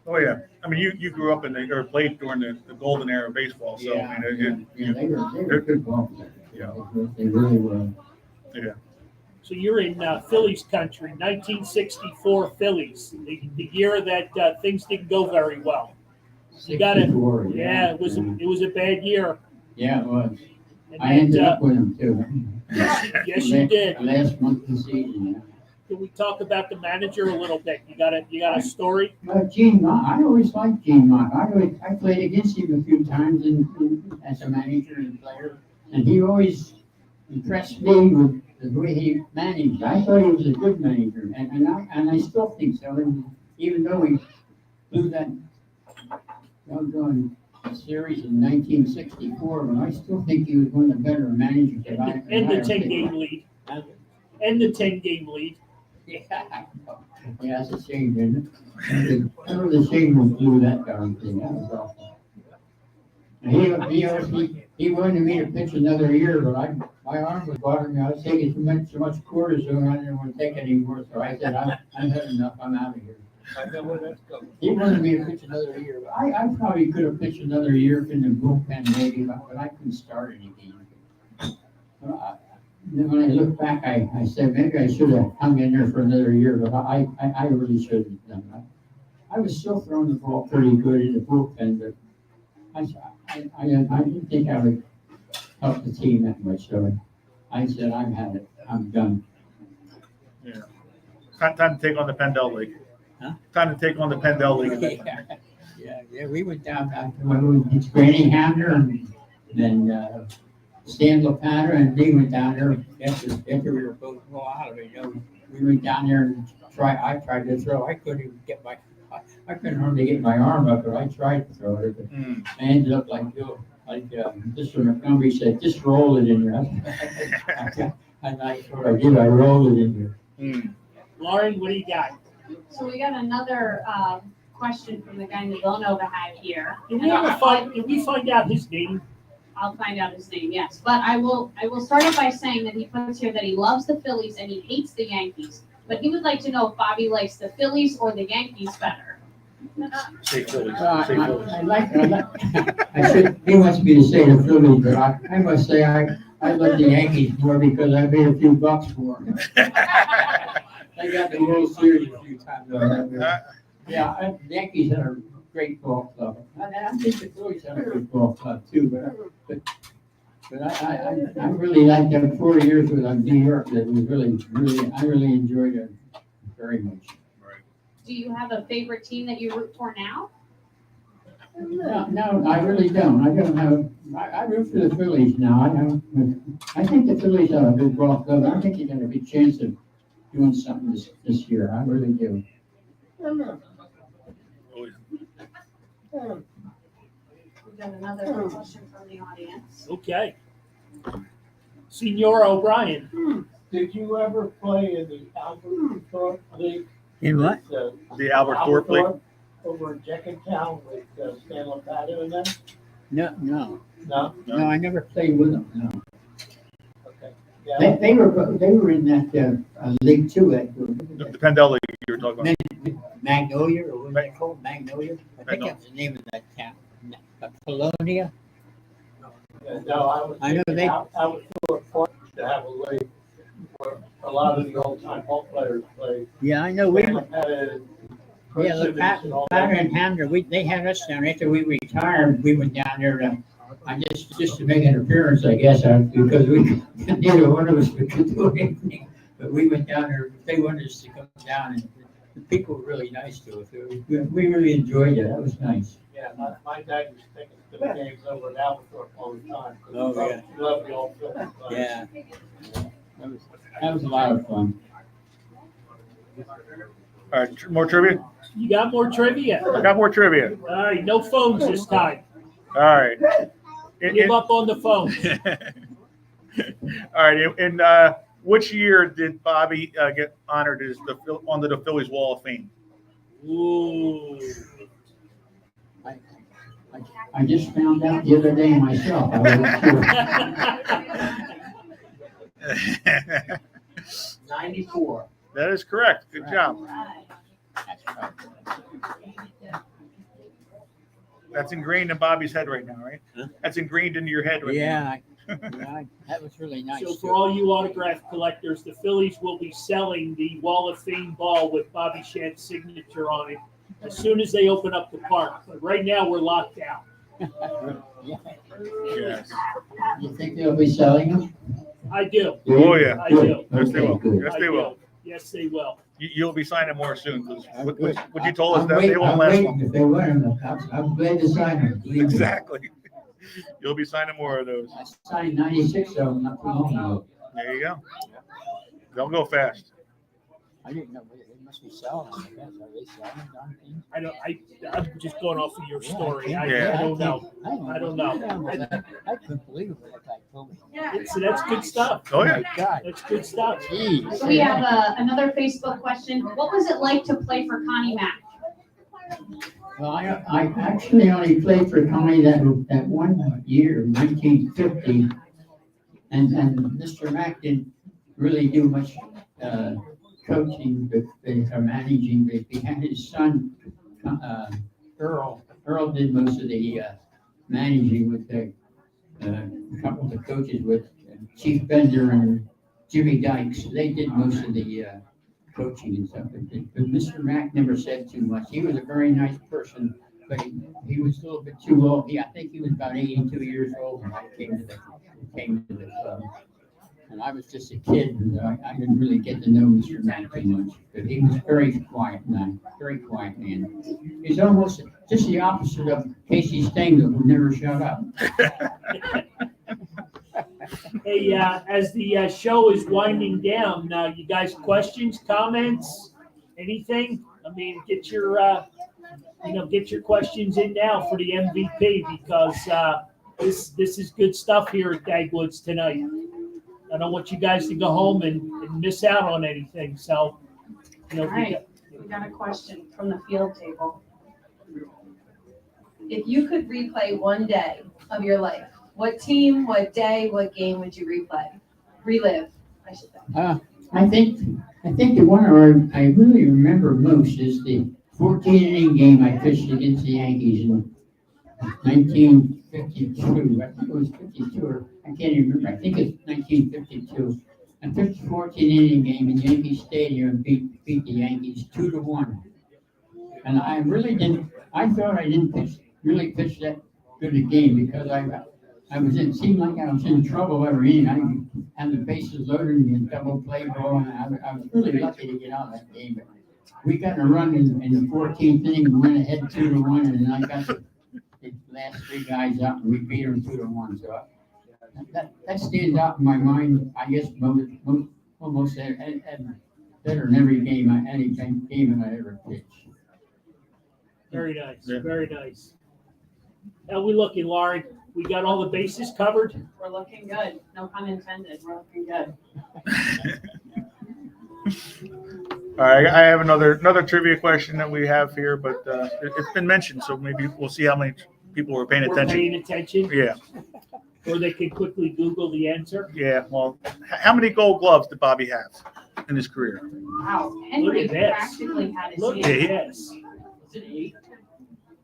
Oh yeah. I mean, you grew up or played during the golden era of baseball, so Yeah, I mean, they were good ball players. Yeah. They really were. Yeah. So you're in Phillies country, 1964 Phillies, the year that things didn't go very well. You got it. 64, Yeah, it was a bad year. Yeah, it was. And I ended up with him too. yes, you did. Last month of the season, yeah. Can we talk about the manager a little bit? You got a story? Gene Mott, I always liked Gene Mott. I played against him a few times as a manager and player, and he always impressed me with the way he managed. I thought he was a good manager, and I still think so. And even though we blew that doggone series in 1964, but I still think he was one of the better managers that I And the 10-game lead. And the 10-game lead. Yeah, it's a shame, isn't it? It was a shame we blew that darn thing. That was awful. And he wanted me to pitch another year, but my arm was bothering me. I was taking so much cortisone, I didn't want to take anymore. So I said, I've had enough. I'm out of here. I know where that's going. He wanted me to pitch another year. But I probably could have pitched another year in the bullpen maybe, but I couldn't start any game. Then when I look back, I said maybe I should have hung in there for another year, but I really shouldn't have done that. I was still throwing the ball pretty good in the bullpen, but I didn't think I would help the team that much. So I said, I've had it. I'm done. Yeah. Time to take on the Pendel League. Huh? Time to take on the Pendel League. Yeah. We went down to Granny Hamner and then Stan LaPatter and Dee went down there after we were both out of it. We went down there and I tried to throw. I couldn't hardly get my arm up, but I tried to throw it. But I ended up like Mr. Montgomery said, just roll it in there. And that's what I did. I rolled it in there. Lauren, what do you got? So we got another question from the guy Villanova had here. Did And we find out his name? I'll find out his name, yes. But I will start off by saying that he puts here that he loves the Phillies and he hates the Yankees. But he would like to know if Bobby likes the Phillies or the Yankees better. Say Phillies. He wants me to say the Phillies, but I must say I love the Yankees more because I made a few bucks for them. They got the World Series a few times. The Yankees had a great ball club. And I think the Phillies had a good ball club too, but I really liked them 4 years with New York. That was really, I really enjoyed it very much. Right. Do you have a favorite team that you root for now? No, I really don't. I don't have, I root for the Phillies now. I think the Phillies are a good ball club. I think they got a good chance of doing something this year. I really do. We've got another question from the audience. Okay. Senor O'Brien. Did you ever play in the Albert Thorpe League? In what? The Albert Thorpe League? Over in Jenkintown with Stan Lopato and them? No. No? No, I never played with them, no. Okay. Yeah. They were in that league too, The Pendel League you were talking about. Magnolia, or what was it called? Magnolia? I think that was the name of that town. Colonia? No, I know they- I was fortunate to have a league where a lot of the old time ball players played. Yeah, I know. Stan Lopato, Chris Yeah, the Simmons and all Patter that. and Hamner, they had us down after we retired. We went down there just to make an appearance, I guess, because neither one of us could do anything. But we went down there. They wanted us to come down, and the people were really nice to us. We really enjoyed it. That was nice. Yeah, my dad was taking to the games over at Alberthorpe all the time. 'Cause Oh, he yeah. loved the old Phillies players. Yeah, that was a lot of fun. All right, more trivia? You got more trivia? I got more trivia. All right, no phones this time. All right. Give up on the phones. All right. In which year did Bobby get honored as onto the Phillies Wall of Fame? Ooh. I just found out the other day myself. I wasn't sure. 94. That is correct. Good job. That's ingrained in Bobby's head right now, right? Huh? That's ingrained into your head right now. That was really nice. So for all you autograph collectors, the Phillies will be selling the Wall of Fame ball with Bobby Shant's signature on it as soon as they open up the park. But right now, we're locked out. Yes. You think they'll be selling them? I do. Oh, yeah. I do. Yes, they will. good. Yes, I they do. will. Yes, they will. You'll be signing more soon because Good. what you told us I'm that they waiting- won't I'm last waiting. long. If they win, I'm glad to sign them. Believe me. Exactly. You'll be signing more of those. I signed 96 of them not too long ago. There you go. Don't go fast. I didn't know, they must be selling them, I guess. Are they selling them? I don't. I'm just going off of your story. I Yeah. don't know. I don't know. I couldn't believe what that guy told me. So that's good stuff. Oh, yeah. My God. That's good stuff. Jeez. So we have another Facebook question. What was it like to play for Connie Mack? Well, I actually only played for Connie that one year, 1950. And Mr. Mack didn't really do much coaching, or managing, but he had his son, Earl. Earl did most of the managing with a couple of the coaches with Chief Bender and Jimmy Dykes. They did most of the coaching and stuff. But Mr. Mack never said too much. He was a very nice person, but he was a little bit too old. I think he was about 82 years old when I came to the club. And I was just a kid, and I didn't really get to know Mr. Mack too much. But he was very quiet man. He's almost just the opposite of Casey Stengel, who never shut up. Hey, as the show is winding down, you guys questions, comments, anything? I mean, get your questions in now for the MVP because this is good stuff here at Dagwoods tonight. I don't want you guys to go home and miss out on anything. So, All right, we got a question from the field table. If you could replay one day of your life, what team, what day, what game would you relive, I should say. I think the one I really remember most is the 14-inning game I pitched against the Yankees in 1952. I think it was 52, or I can't even remember. I think it's 1952. I pitched a 14-inning game in Yankee Stadium and beat the Yankees 2-1. And I really didn't. I thought I didn't really pitch that good a game because it seemed like I was in trouble every inning. I had the bases loaded and double play ball, and I was really lucky to get out of that game. But we got a run in the 14th inning, we went ahead 2-1, and then I got the last three guys out, and we beat them 2-1. So that stands out in my mind, I guess, almost better than every game, any game I ever pitched. Very nice, Yeah. very nice. How we looking, Lauren? We got all the bases covered? We're looking good. No pun intended. We're looking good. All right, I have another trivia question that we have here, but it's been mentioned, so maybe we'll see how many people were paying We're attention. paying attention, Yeah, or they can quickly Google the answer. yeah. Well, how many Gold Gloves did Bobby have in his career? Wow. Henry Look at this. practically had his Look hand. at this.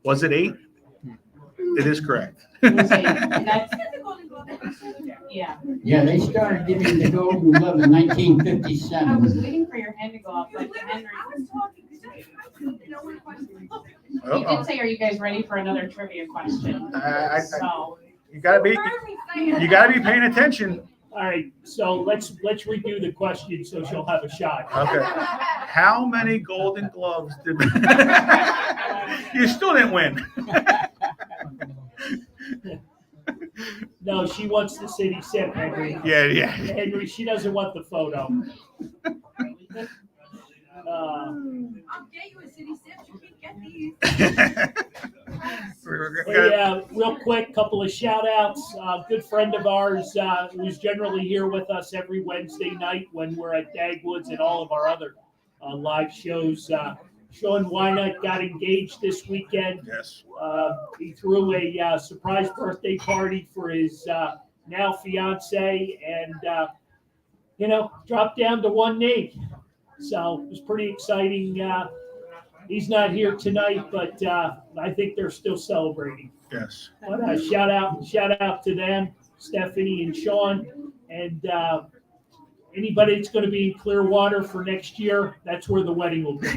Was it 8? It is correct. It was that's, yeah. Yeah, they started giving the Golden Glove in I was 1957. waiting for your hand to go up, but Henry. You Uh-oh. did say, "Are you guys ready for another trivia question?" So You gotta be paying attention. All right, so let's redo the question so she'll have a shot. Okay. How many Golden Gloves did? You still didn't win. No, she wants the city sip, Henry. Yeah. Henry, she doesn't want the photo. I'll get you a city sip. You can't get these. Hey, real quick, couple of shout outs. Good friend of ours who's generally here with us every Wednesday night when we're at Dagwood's and all of our other live shows. Sean Wynut got engaged this weekend. Yes. He threw a surprise birthday party for his now fiance and, dropped down to one knee. So it was pretty exciting. He's not here tonight, but I think they're still celebrating. Yes. But shout out to them, Stephanie and Sean, and anybody that's going to be in Clearwater for next year. That's where the wedding will be.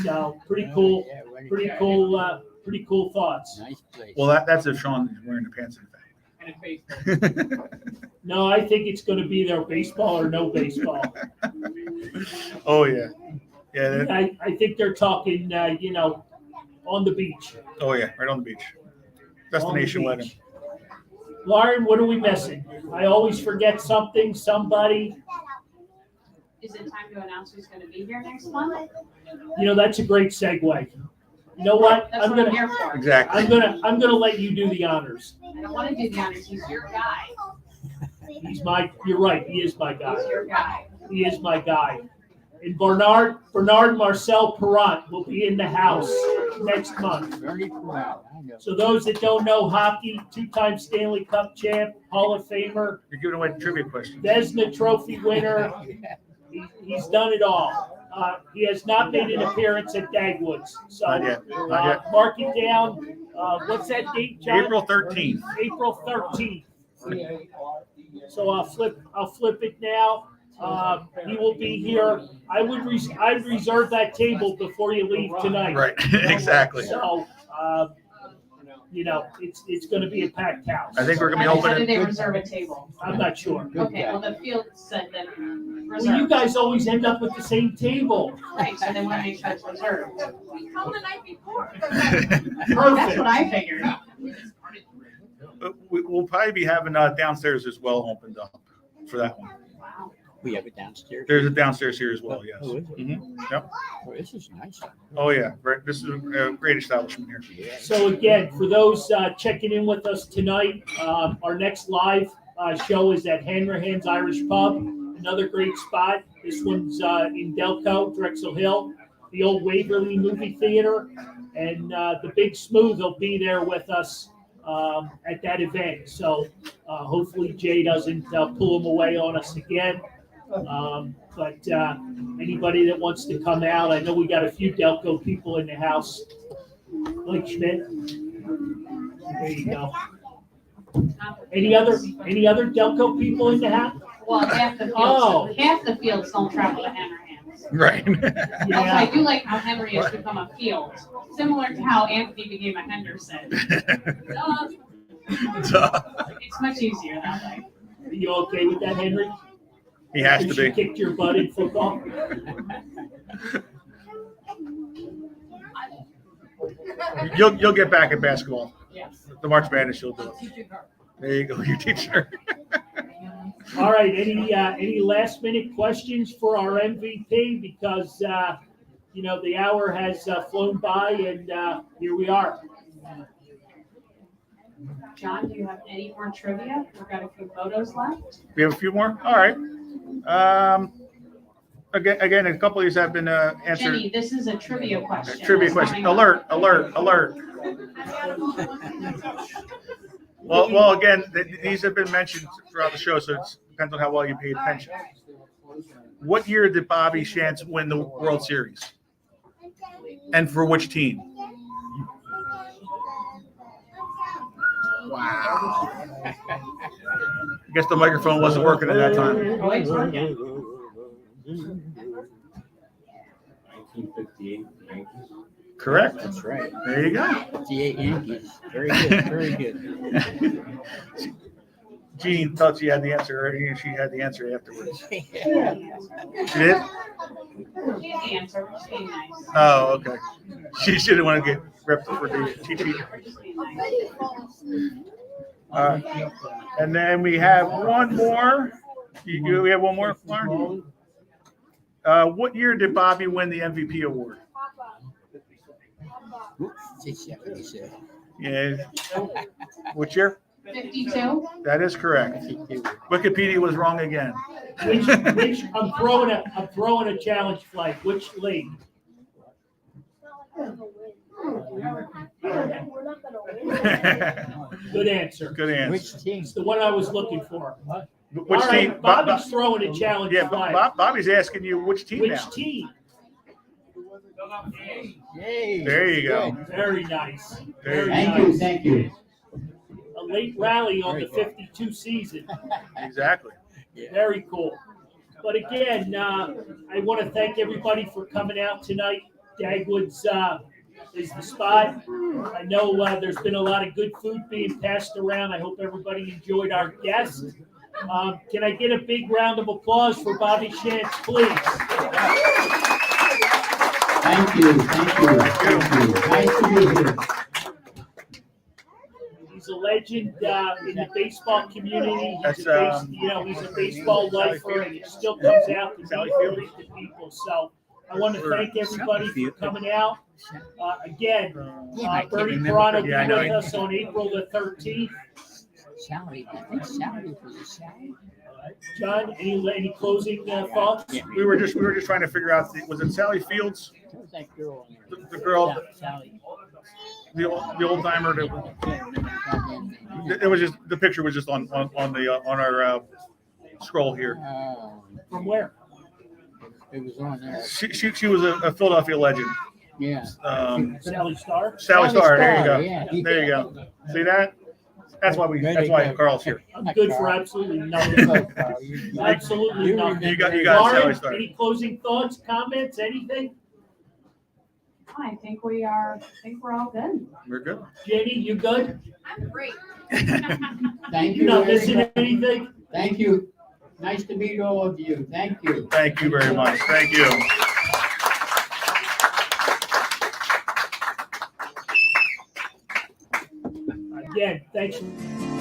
So pretty cool thoughts. Nice place. Well, that's if Sean is wearing the pants in No, I think it's going to be their baseball or no baseball. Oh yeah. Yeah. I think they're talking, on the beach. Oh yeah. Right on the beach. On the Destination wedding. beach. Lauren, what are we missing? I always forget something, somebody. is it time to announce who's going to be here next month? That's a great segue. You know what? That's what I'm here for. Exactly. I'm gonna let you do the honors. I don't want to do the honors. He's your guy. You're right, he is my guy. He's your guy. He is my guy. And Bernard Marcel Perrant will be in the house next month. Very proud. I know. So those that don't know hockey, 2-time Stanley Cup champ, Hall of Famer, You're giving away the trivia questions. Vesna Trophy winner. He's done it all. He has not made an appearance at Dagwood's. So Not yet. Not yet. mark it down. What's that date, John? April 13th. April 13th. So I'll flip it now. He will be here. I'd reserve that table before you leave tonight. Right. Exactly. So, it's going to be a packed house. I think we're gonna be How did opening. they reserve a table? I'm not sure. Okay, well, the field said that Well, you reserved. guys always end up with the same table. Right, so they want to make sure it's reserved. We come the night before. That's what I figured. We'll probably be having downstairs as well opened up for that one. Wow. We have it downstairs. There's a downstairs here as well. Yes. Oh, is it? Yep. Oh, this is nice. Oh yeah. Right. This is a great establishment here. Yeah. So again, for those checking in with us tonight, our next live show is at Hanrahan's Irish Pub, another great spot. This one's in Delco, Drexel Hill, the old Waverly Movie Theater, and the Big Smooth will be there with us at that event. So hopefully Jay doesn't pull him away on us again. But anybody that wants to come out, I know we got a few Delco people in the house. Blake Schmidt. There you go. Any other Delco people in the house? Well, half the fields don't travel to Hanrahan's. Right. Also, I do like how Henry has become a field, similar to how Anthony became a Henderson. It's much easier that way. Are you okay with that, Henry? He has to Because she be. kicked your butt in football. You'll get back at basketball. Yes. The March Madness, you'll do it. There you go. You're teaching her. All right, any last minute questions for our MVP? Because, the hour has flown by and here we are. John, do you have any more trivia? We've got a few photos left. We have a few more. All right. Again, a couple of these have been answered. Jenny, this is a trivia question. Trivia It's question. coming up. Alert. Well, again, these have been mentioned throughout the show, so it depends on how well you pay attention. What year did Bobby Shantz win the World Series? And for which team? Wow. I guess the microphone wasn't working at that time. Oh, it's working. 1958 Yankees. Correct. That's right. There you go. 58 Yankees. Very good. Very good. Jean thought she had the answer already, and she had the answer afterwards. She did? She had the answer. We're just being nice. Oh, okay. She didn't want to get ripped for the TT. We're just being nice. And then we have one more. We have one more, Lauren? What year did Bobby win the MVP award? 57. Yeah. Which year? 52. That is correct. Wikipedia was wrong again. Which I'm throwing a challenge flag. Which league? Good answer. Good answer. Which team? It's the one I was looking for. Which All right, team? Bobby's throwing a challenge Yeah, flag. Bobby's asking you which team Which now. team? Yay. There you go. Very nice. There Very you Thank you. nice. Thank you. A late rally on the 52 season. Exactly. Very cool. But again, I want to thank everybody for coming out tonight. Dagwood's is the spot. I know there's been a lot of good food being passed around. I hope everybody enjoyed our guest. Can I get a big round of applause for Bobby Shantz, please? Thank you. Thank you. Thank you. Nice to be here. He's a legend in the baseball community. He's That's, he's a baseball lifer, and he still comes out to meet the people. So I want to thank everybody for coming out. Again, Bernie Pirano Yeah, I be know. with us on April the 13th. Sally. I think Sally was a Sally. John, any closing thoughts? Yeah. We were just trying to figure out, was it Sally Fields? What was that girl on there? The girl, Yeah, Sally. the old timer. I can't remember her name. It was just the picture was just on our scroll here. From where? It was on there. She was a Philadelphia legend. Yeah. Sally Starr? Sally Starr. There you go. Yeah. There you go. See that? That's why Carl's here. I'm good for absolutely nothing. Absolutely nothing. You got Sally Lauren, Starr. any closing thoughts, comments, anything? I think we're all good. We're good. Jenny, you good? I'm great. Thank You you. not missing everybody. anything? Thank you. Nice to meet all of you. Thank you. Thank you very much. Thank you. Again, thanks.